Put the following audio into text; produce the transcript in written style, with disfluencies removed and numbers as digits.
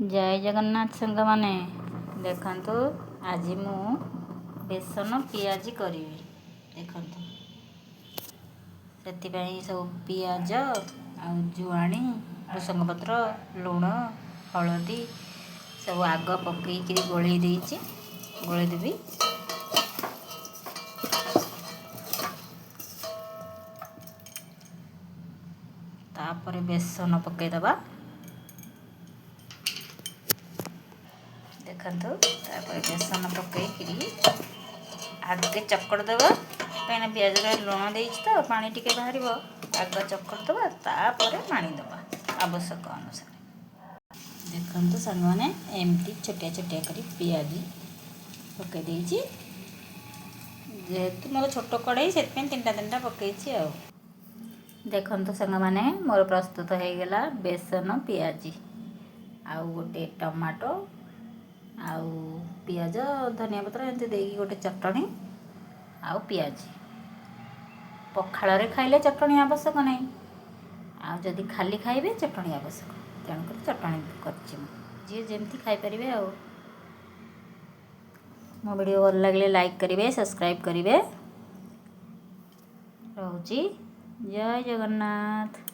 जय जगन्नाथ संग माने देखंतु आज मु बेसन पियाजी करी देखंतु सेतिपई सब पियाज आ जुआणी भृसंग पत्र लुण हलदी सब आग पकईकि गोलई देइछि गोलई देबी तापर बेसन पकई दबा देखंतु तापर बेसन पकईकि आगे चक्कर दबा कहीं पियाज लुण देइछि तो पानी टिके बाहर आग चक्कर दबा तापर पानी दबा आवश्यक अनुसार देखंतु संग माने एमती छोटिया छोटिया करी पियाजी पकई देइछि जेहेतु मोर छोट कड़ाई से तीनटा तीनटा पकईछि आ देखंतु संग माने मोर प्रस्तुत हो गला बेसन पियाजी आउ गोटे टमाटो आउ पियाज धनिया पत्र एमती देकी गोटे चटणी आउ पियाजी पखाल रे खाइले चटणी आवश्यक नहीं आ जदि खाली खाइबे चटणी आवश्यक तेणुकर चटणी करछि जी जेमती खाई परिबे आ मो वीडियो भल लागले लाइक करिवे सब्सक्राइब करिवे रहउची जय जगन्नाथ।